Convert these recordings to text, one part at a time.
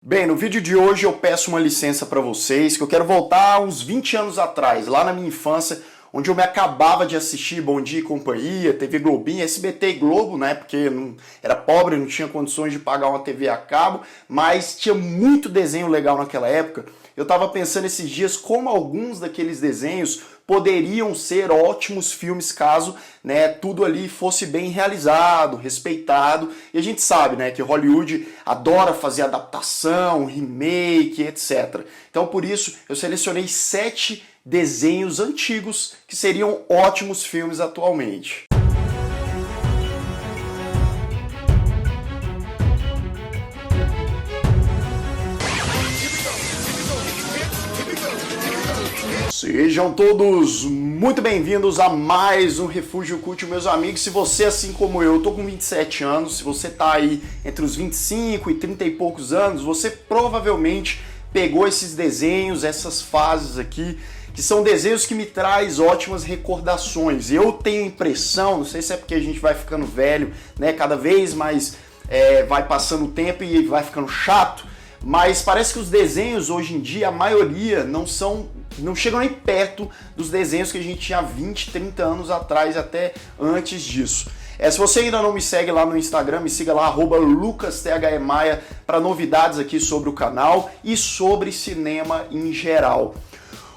Bem, no vídeo de hoje eu peço uma licença para vocês, que eu quero voltar uns 20 anos atrás, lá na minha infância, onde eu me acabava de assistir Bom Dia e Companhia, TV Globinho, SBT e Globo, né, porque eu não, era pobre, não tinha condições de pagar uma TV a cabo, mas tinha muito desenho legal naquela época. Eu estava pensando esses dias como alguns daqueles desenhos poderiam ser ótimos filmes caso, né, tudo ali fosse bem realizado, respeitado. E a gente sabe, né, que Hollywood adora fazer adaptação, remake, etc. Então por isso eu selecionei 7 desenhos antigos que seriam ótimos filmes atualmente. Sejam todos muito bem-vindos a mais um Refúgio Cult, meus amigos. Se você, assim como eu, tô com 27 anos, se você tá aí entre os 25 e 30 e poucos anos, você provavelmente pegou esses desenhos, essas fases aqui, que são desenhos que me traz ótimas recordações. Eu tenho a impressão, não sei se é porque a gente vai ficando velho, né, cada vez mais vai passando o tempo e vai ficando chato, mas parece que os desenhos hoje em dia, a maioria, não chegam nem perto dos desenhos que a gente tinha 20, 30 anos atrás, até antes disso. Se você ainda não me segue lá no Instagram, me siga lá, @lucasthemaia, para novidades aqui sobre o canal e sobre cinema em geral.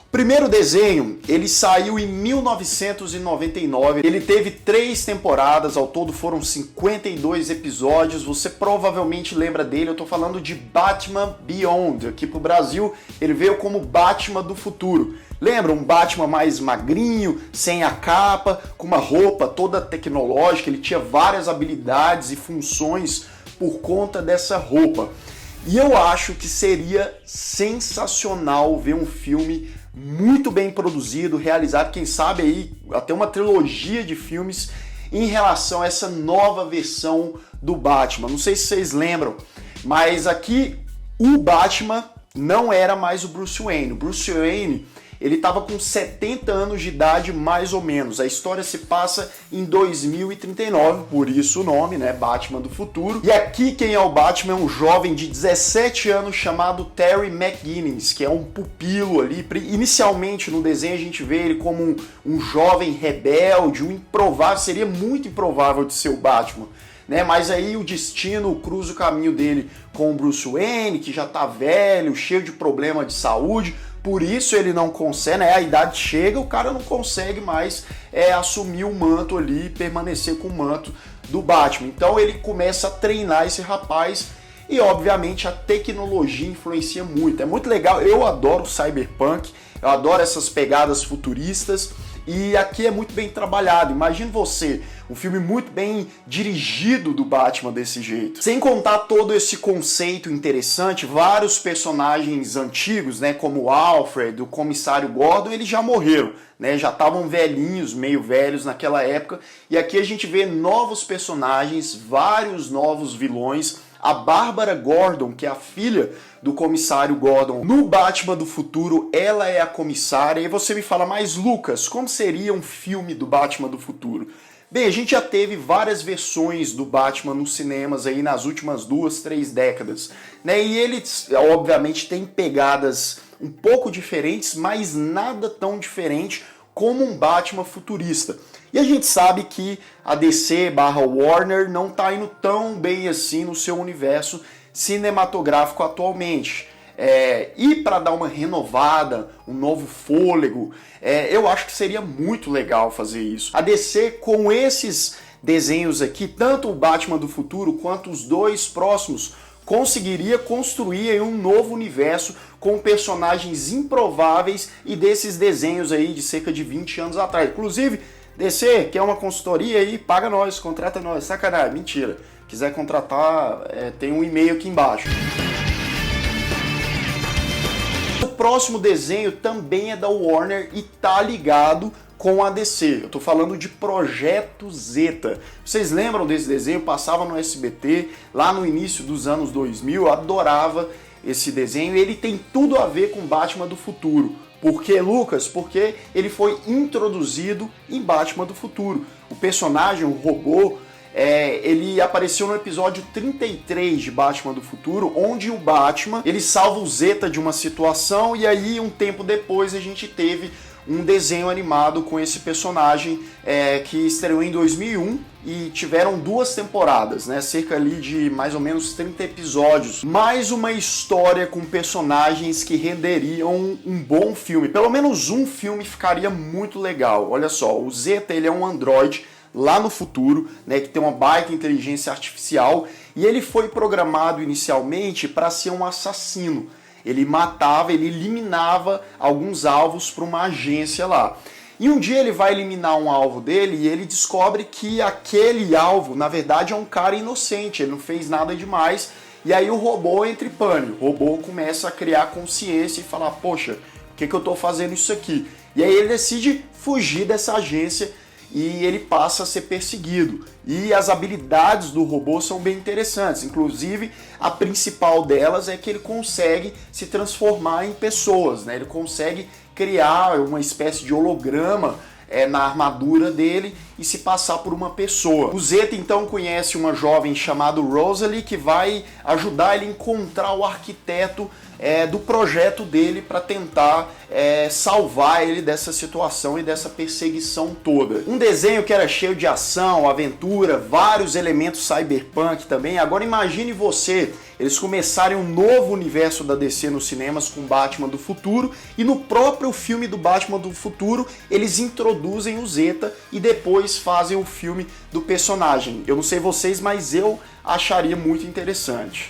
O primeiro desenho, ele saiu em 1999, ele teve 3 temporadas, ao todo foram 52 episódios, você provavelmente lembra dele, eu tô falando de Batman Beyond, aqui pro Brasil ele veio como Batman do Futuro. Lembra? Um Batman mais magrinho, sem a capa, com uma roupa toda tecnológica, ele tinha várias habilidades e funções por conta dessa roupa. E eu acho que seria sensacional ver um filme muito bem produzido, realizado, quem sabe aí até uma trilogia de filmes em relação a essa nova versão do Batman. Não sei se vocês lembram, mas aqui o Batman não era mais o Bruce Wayne. O Bruce Wayne, ele estava com 70 anos de idade, mais ou menos. A história se passa em 2039, por isso o nome, né? Batman do Futuro. E aqui quem é o Batman é um jovem de 17 anos chamado Terry McGinnis, que é um pupilo ali. Inicialmente no desenho a gente vê ele como um jovem rebelde, um improvável, seria muito improvável de ser o Batman, né? Mas aí o destino cruza o caminho dele com o Bruce Wayne, que já tá velho, cheio de problema de saúde. Por isso ele não consegue, né? A idade chega, o cara não consegue mais assumir o manto ali, permanecer com o manto do Batman. Então ele começa a treinar esse rapaz e obviamente a tecnologia influencia muito. É muito legal, eu adoro cyberpunk, eu adoro essas pegadas futuristas e aqui é muito bem trabalhado. Imagine você, um filme muito bem dirigido do Batman desse jeito. Sem contar todo esse conceito interessante, vários personagens antigos, né, como o Alfred, o Comissário Gordon, eles já morreram, né, já estavam velhinhos, meio velhos naquela época, e aqui a gente vê novos personagens, vários novos vilões. A Bárbara Gordon, que é a filha do Comissário Gordon, no Batman do Futuro, ela é a comissária. E você me fala, mas Lucas, como seria um filme do Batman do Futuro? Bem, a gente já teve várias versões do Batman nos cinemas aí nas últimas 2, 3 décadas, né? E eles, obviamente, têm pegadas um pouco diferentes, mas nada tão diferente como um Batman futurista. E a gente sabe que a DC/Warner não está indo tão bem assim no seu universo cinematográfico atualmente. E para dar uma renovada, um novo fôlego, eu acho que seria muito legal fazer isso. A DC, com esses desenhos aqui, tanto o Batman do Futuro quanto os 2 próximos, conseguiria construir um novo universo com personagens improváveis e desses desenhos aí de cerca de 20 anos atrás. Inclusive, DC, quer uma consultoria aí? Paga nós, contrata nós. Sacanagem, mentira. Quiser contratar, tem um e-mail aqui embaixo. O próximo desenho também é da Warner e tá ligado com a DC. Eu tô falando de Projeto Zeta. Vocês lembram desse desenho? Passava no SBT lá no início dos anos 2000. Eu adorava esse desenho. Ele tem tudo a ver com Batman do Futuro. Por que, Lucas? Porque ele foi introduzido em Batman do Futuro. O personagem, o robô, ele apareceu no episódio 33 de Batman do Futuro, onde o Batman ele salva o Zeta de uma situação e aí um tempo depois a gente teve um desenho animado com esse personagem que estreou em 2001 e tiveram 2 temporadas, né? Cerca ali de mais ou menos 30 episódios. Mais uma história com personagens que renderiam um bom filme. Pelo menos um filme ficaria muito legal. Olha só, o Zeta ele é um androide lá no futuro, né, que tem uma baita inteligência artificial e ele foi programado inicialmente para ser um assassino. Ele matava, ele eliminava alguns alvos para uma agência lá. E um dia ele vai eliminar um alvo dele e ele descobre que aquele alvo, na verdade, é um cara inocente, ele não fez nada demais. E aí o robô entra em pânico, o robô começa a criar consciência e falar, poxa, por que eu estou fazendo isso aqui? E aí ele decide fugir dessa agência e ele passa a ser perseguido. E as habilidades do robô são bem interessantes, inclusive a principal delas é que ele consegue se transformar em pessoas, né? Ele consegue criar uma espécie de holograma na armadura dele e se passar por uma pessoa. O Zeta então conhece uma jovem chamada Rosalie que vai ajudar ele a encontrar o arquiteto do projeto dele para tentar salvar ele dessa situação e dessa perseguição toda. Um desenho que era cheio de ação, aventura, vários elementos cyberpunk também. Agora imagine você, eles começarem um novo universo da DC nos cinemas com Batman do Futuro e no próprio filme do Batman do Futuro eles introduzem o Zeta e depois fazem o filme do personagem. Eu não sei vocês, mas eu acharia muito interessante.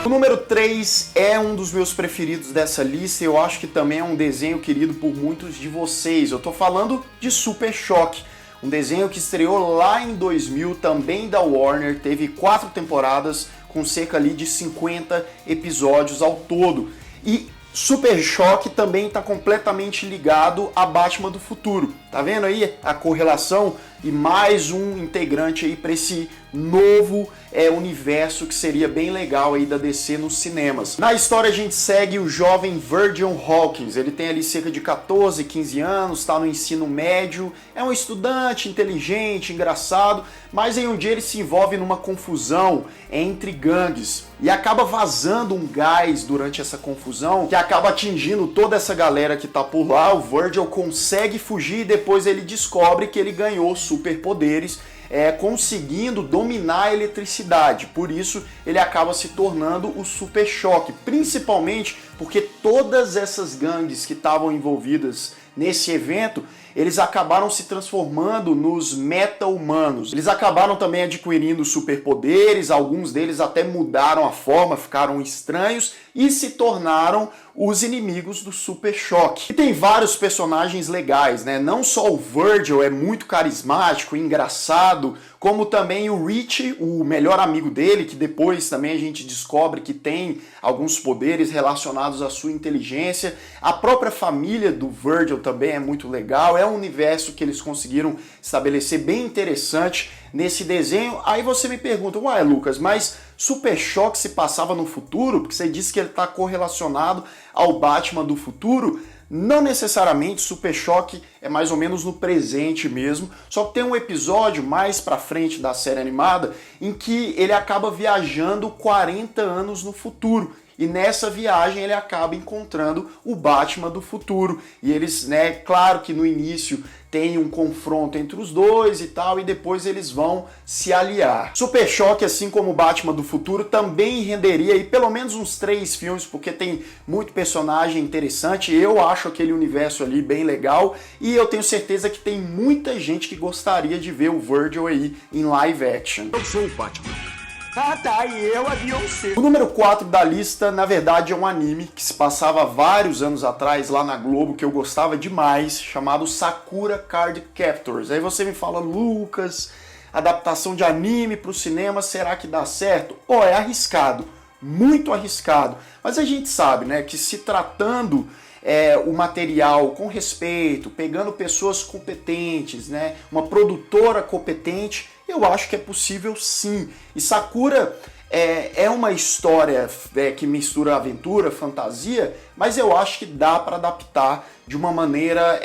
O número 3 é um dos meus preferidos dessa lista e eu acho que também é um desenho querido por muitos de vocês. Eu tô falando de Super Choque, um desenho que estreou lá em 2000, também da Warner, teve 4 temporadas com cerca ali de 50 episódios ao todo. E Super Choque também está completamente ligado a Batman do Futuro. Tá vendo aí a correlação? E mais um integrante aí para esse novo universo que seria bem legal aí da DC nos cinemas. Na história a gente segue o jovem Virgil Hawkins. Ele tem ali cerca de 14, 15 anos, está no ensino médio, é um estudante inteligente, engraçado, mas em um dia ele se envolve numa confusão entre gangues e acaba vazando um gás durante essa confusão que acaba atingindo toda essa galera que tá por lá. O Virgil consegue fugir e depois ele descobre que ele ganhou superpoderes, conseguindo dominar a eletricidade. Por isso ele acaba se tornando o Super Choque, principalmente porque todas essas gangues que estavam envolvidas nesse evento, eles acabaram se transformando nos meta-humanos. Eles acabaram também adquirindo superpoderes, alguns deles até mudaram a forma, ficaram estranhos e se tornaram os inimigos do Super Choque. E tem vários personagens legais, né? Não só o Virgil é muito carismático, engraçado, como também o Rich, o melhor amigo dele, que depois também a gente descobre que tem alguns poderes relacionados à sua inteligência. A própria família do Virgil também é muito legal, é um universo que eles conseguiram estabelecer bem interessante nesse desenho. Aí você me pergunta, uai Lucas, mas Super Choque se passava no futuro? Porque você disse que ele está correlacionado ao Batman do futuro. Não necessariamente, Super Choque é mais ou menos no presente mesmo, só que tem um episódio mais pra frente da série animada em que ele acaba viajando 40 anos no futuro. E nessa viagem ele acaba encontrando o Batman do futuro. E eles, né, claro que no início tem um confronto entre os dois e tal, e depois eles vão se aliar. Super Choque, assim como o Batman do futuro, também renderia aí pelo menos uns 3 filmes, porque tem muito personagem interessante. Eu acho aquele universo ali bem legal, e eu tenho certeza que tem muita gente que gostaria de ver o Virgil aí em live action. Eu sou o Batman. Ah tá, e eu a Beyoncé. O número 4 da lista, na verdade, é um anime que se passava vários anos atrás lá na Globo, que eu gostava demais, chamado Sakura Card Captors. Aí você me fala, Lucas, adaptação de anime para o cinema, será que dá certo? É arriscado, muito arriscado. Mas a gente sabe, né, que se tratando o material com respeito, pegando pessoas competentes, né, uma produtora competente, eu acho que é possível sim. E Sakura é uma história que mistura aventura, fantasia, mas eu acho que dá para adaptar de uma maneira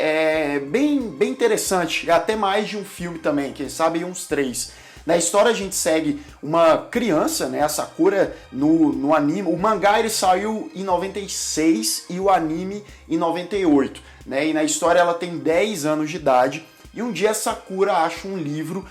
bem interessante, até mais de um filme também, quem sabe uns 3. Na história a gente segue uma criança, né, a Sakura, no anime. O mangá ele saiu em 96 e o anime em 98. Né, e na história ela tem 10 anos de idade e um dia a Sakura acha um livro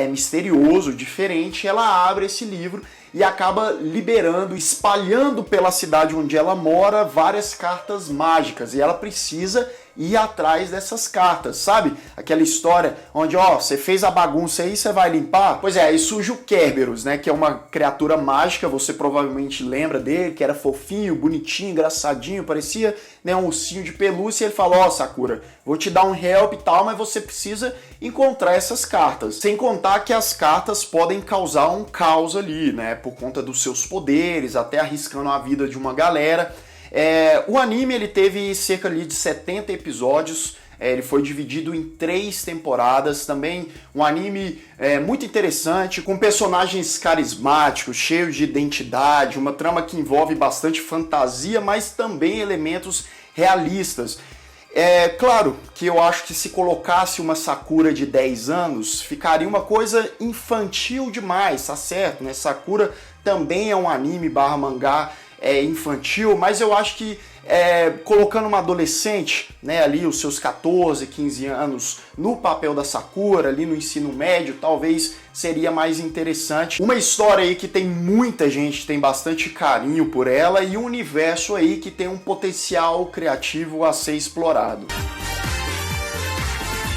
misterioso, diferente, ela abre esse livro e acaba liberando, espalhando pela cidade onde ela mora várias cartas mágicas e ela precisa ir atrás dessas cartas, sabe? Aquela história onde, você fez a bagunça aí, você vai limpar? Pois é, aí surge o Kerberos, né, que é uma criatura mágica, você provavelmente lembra dele, que era fofinho, bonitinho, engraçadinho, parecia, né, um ursinho de pelúcia, e ele fala, Sakura, vou te dar um help e tal, mas você precisa encontrar essas cartas. Sem contar que as cartas podem causar um caos ali, né, por conta dos seus poderes, até arriscando a vida de uma galera. O anime ele teve cerca ali de 70 episódios, ele foi dividido em 3 temporadas, também um anime muito interessante, com personagens carismáticos, cheios de identidade, uma trama que envolve bastante fantasia, mas também elementos realistas. Claro que eu acho que se colocasse uma Sakura de 10 anos, ficaria uma coisa infantil demais, tá certo, né? Sakura também é um anime / mangá infantil, mas eu acho que colocando uma adolescente, né, ali os seus 14, 15 anos no papel da Sakura, ali no ensino médio, talvez seria mais interessante. Uma história aí que tem muita gente, tem bastante carinho por ela e um universo aí que tem um potencial criativo a ser explorado.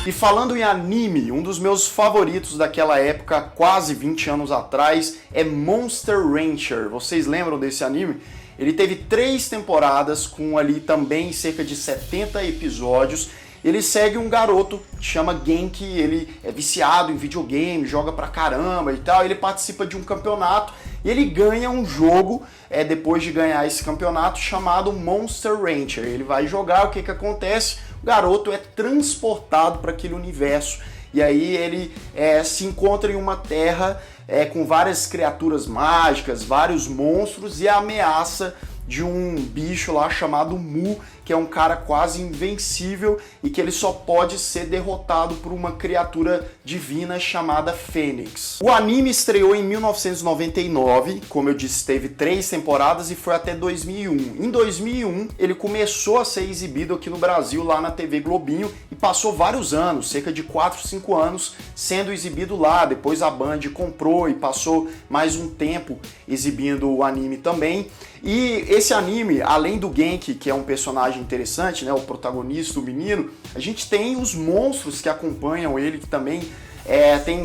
E falando em anime, um dos meus favoritos daquela época, quase 20 anos atrás, é Monster Rancher. Vocês lembram desse anime? Ele teve 3 temporadas, com ali também cerca de 70 episódios. Ele segue um garoto que chama Genki, ele é viciado em videogame, joga pra caramba e tal. Ele participa de um campeonato e ele ganha um jogo, depois de ganhar esse campeonato, chamado Monster Rancher. Ele vai jogar, o que acontece? O garoto é transportado para aquele universo e aí ele se encontra em uma terra com várias criaturas mágicas, vários monstros e a ameaça de um bicho lá chamado Mu, que é um cara quase invencível e que ele só pode ser derrotado por uma criatura divina chamada Fênix. O anime estreou em 1999, como eu disse, teve 3 temporadas e foi até 2001. Em 2001, ele começou a ser exibido aqui no Brasil, lá na TV Globinho, e passou vários anos, cerca de 4, 5 anos, sendo exibido lá. Depois a Band comprou e passou mais um tempo exibindo o anime também. E esse anime, além do Genki, que é um personagem interessante, né, o protagonista, o menino, a gente tem os monstros que acompanham ele, que também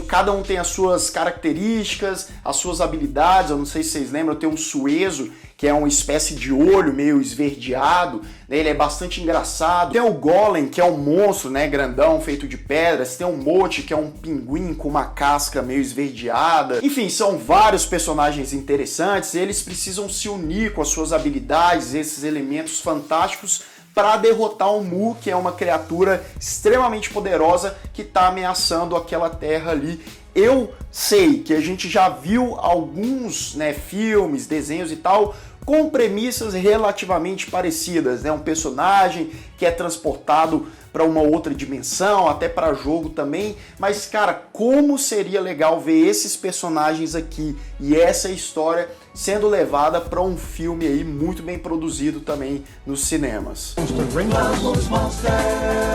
cada um tem as suas características, as suas habilidades. Eu não sei se vocês lembram, tem um Suezo, que é uma espécie de olho meio esverdeado, né? Ele é bastante engraçado. Tem o Golem, que é um monstro, né, grandão, feito de pedras. Tem o Mochi, que é um pinguim com uma casca meio esverdeada. Enfim, são vários personagens interessantes. Eles precisam se unir com as suas habilidades, esses elementos fantásticos, para derrotar o Mu, que é uma criatura extremamente poderosa que está ameaçando aquela terra ali. Eu sei que a gente já viu alguns, né, filmes, desenhos e tal, com premissas relativamente parecidas, né? Um personagem que é transportado para uma outra dimensão, até para jogo também, mas cara, como seria legal ver esses personagens aqui e essa história sendo levada para um filme aí muito bem produzido também nos cinemas.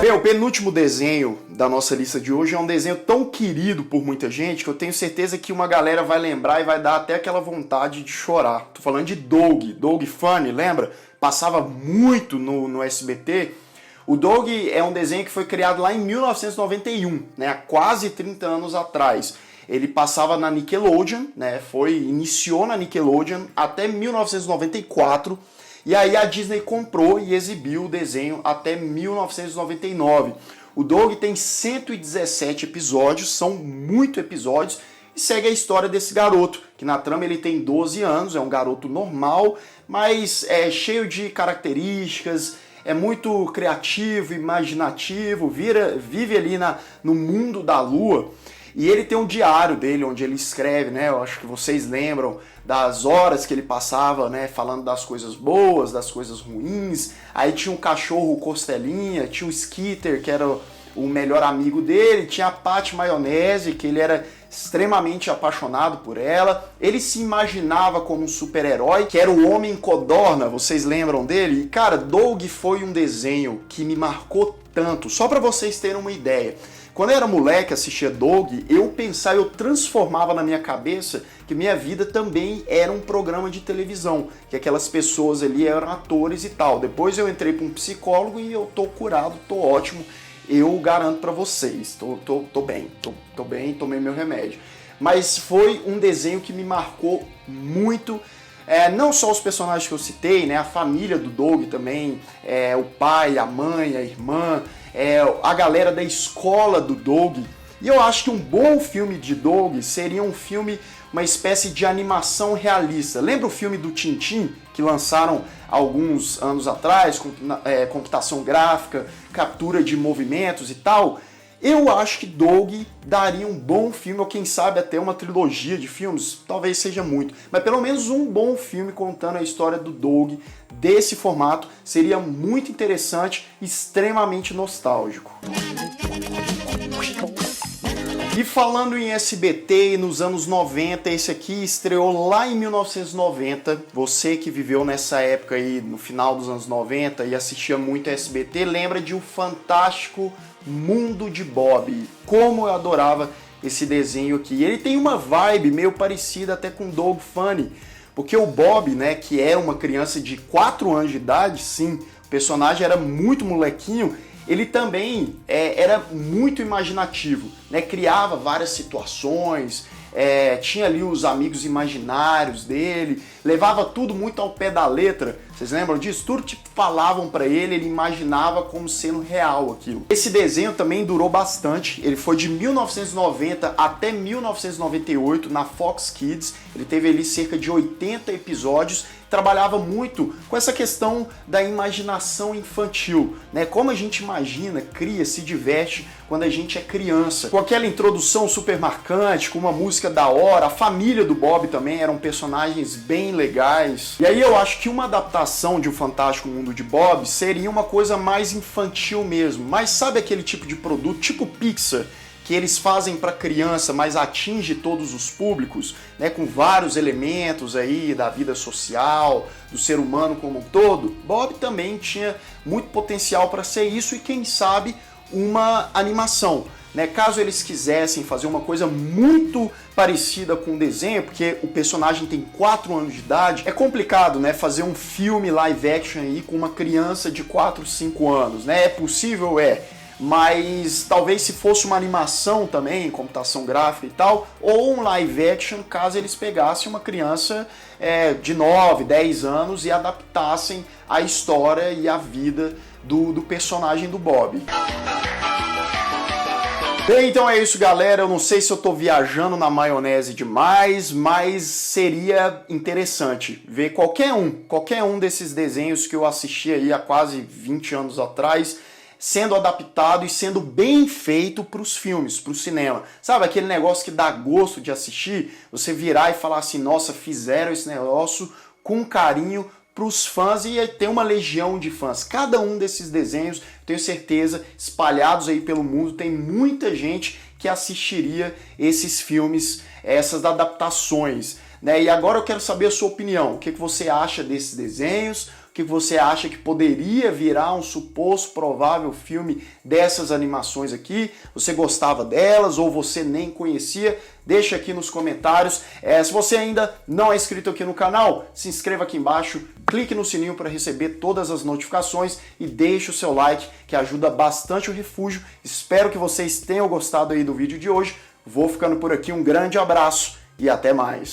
Bem, o penúltimo desenho da nossa lista de hoje é um desenho tão querido por muita gente que eu tenho certeza que uma galera vai lembrar e vai dar até aquela vontade de chorar. Tô falando de Doug Funny, lembra? Passava muito no SBT. O Doug é um desenho que foi criado lá em 1991, né, há quase 30 anos atrás. Ele passava na Nickelodeon, né, iniciou na Nickelodeon até 1994, e aí a Disney comprou e exibiu o desenho até 1999. O Doug tem 117 episódios, são muitos episódios, e segue a história desse garoto, que na trama ele tem 12 anos, é um garoto normal, mas é cheio de características, é muito criativo, imaginativo, vive ali no mundo da lua. E ele tem um diário dele, onde ele escreve, né? Eu acho que vocês lembram das horas que ele passava, né? Falando das coisas boas, das coisas ruins. Aí tinha um cachorro, o Costelinha, tinha o Skitter, que era o melhor amigo dele, tinha a Patty Maionese, que ele era extremamente apaixonado por ela. Ele se imaginava como um super-herói, que era o Homem Codorna, vocês lembram dele? E cara, Doug foi um desenho que me marcou tanto, só para vocês terem uma ideia. Quando eu era moleque, assistia Doug, eu transformava na minha cabeça que minha vida também era um programa de televisão, que aquelas pessoas ali eram atores e tal. Depois eu entrei para um psicólogo e eu tô curado, tô ótimo. Eu garanto pra vocês, tô bem, tomei meu remédio. Mas foi um desenho que me marcou muito, não só os personagens que eu citei, né, a família do Doug também, o pai, a mãe, a irmã, a galera da escola do Doug. E eu acho que um bom filme de Doug seria um filme, uma espécie de animação realista. Lembra o filme do Tintin, que lançaram alguns anos atrás, com computação gráfica, captura de movimentos e tal? Eu acho que Doug daria um bom filme, ou quem sabe até uma trilogia de filmes, talvez seja muito, mas pelo menos um bom filme contando a história do Doug desse formato seria muito interessante, extremamente nostálgico. E falando em SBT, nos anos 90, esse aqui estreou lá em 1990. Você que viveu nessa época aí, no final dos anos 90 e assistia muito SBT, lembra de O Fantástico Mundo de Bob. Como eu adorava esse desenho aqui. Ele tem uma vibe meio parecida até com Doug Funny, porque o Bob, né, que era uma criança de 4 anos de idade, sim, o personagem era muito molequinho, ele também era muito imaginativo, né? Criava várias situações, tinha ali os amigos imaginários dele, levava tudo muito ao pé da letra. Vocês lembram disso? Tudo que falavam pra ele, ele imaginava como sendo real aquilo. Esse desenho também durou bastante, ele foi de 1990 até 1998 na Fox Kids, ele teve ali cerca de 80 episódios, trabalhava muito com essa questão da imaginação infantil, né? Como a gente imagina, cria, se diverte quando a gente é criança. Com aquela introdução super marcante, com uma música da hora, a família do Bob também eram personagens bem legais. E aí eu acho que uma adaptação de O Fantástico Mundo de Bob seria uma coisa mais infantil mesmo. Mas sabe aquele tipo de produto, tipo Pixar, que eles fazem para criança, mas atinge todos os públicos, né, com vários elementos aí da vida social, do ser humano como um todo? Bob também tinha muito potencial para ser isso e quem sabe uma animação, né? Caso eles quisessem fazer uma coisa muito parecida com o desenho, porque o personagem tem 4 anos de idade, é complicado, né, fazer um filme live action aí com uma criança de 4, 5 anos, né? É possível, mas talvez se fosse uma animação também, computação gráfica e tal, ou um live action, caso eles pegassem uma criança de 9, 10 anos e adaptassem a história e a vida do personagem do Bob. Bem, então é isso, galera. Eu não sei se eu tô viajando na maionese demais, mas seria interessante ver qualquer um desses desenhos que eu assisti aí há quase 20 anos atrás, sendo adaptado e sendo bem feito para os filmes, para o cinema. Sabe aquele negócio que dá gosto de assistir? Você virar e falar assim, nossa, fizeram esse negócio com carinho para os fãs, e tem uma legião de fãs. Cada um desses desenhos, tenho certeza, espalhados aí pelo mundo, tem muita gente que assistiria esses filmes, essas adaptações, né? E agora eu quero saber a sua opinião. O que você acha desses desenhos? O que você acha que poderia virar um suposto provável filme dessas animações aqui? Você gostava delas ou você nem conhecia? Deixa aqui nos comentários. Se você ainda não é inscrito aqui no canal, se inscreva aqui embaixo, clique no sininho para receber todas as notificações e deixe o seu like, que ajuda bastante o Refúgio. Espero que vocês tenham gostado aí do vídeo de hoje. Vou ficando por aqui, um grande abraço e até mais.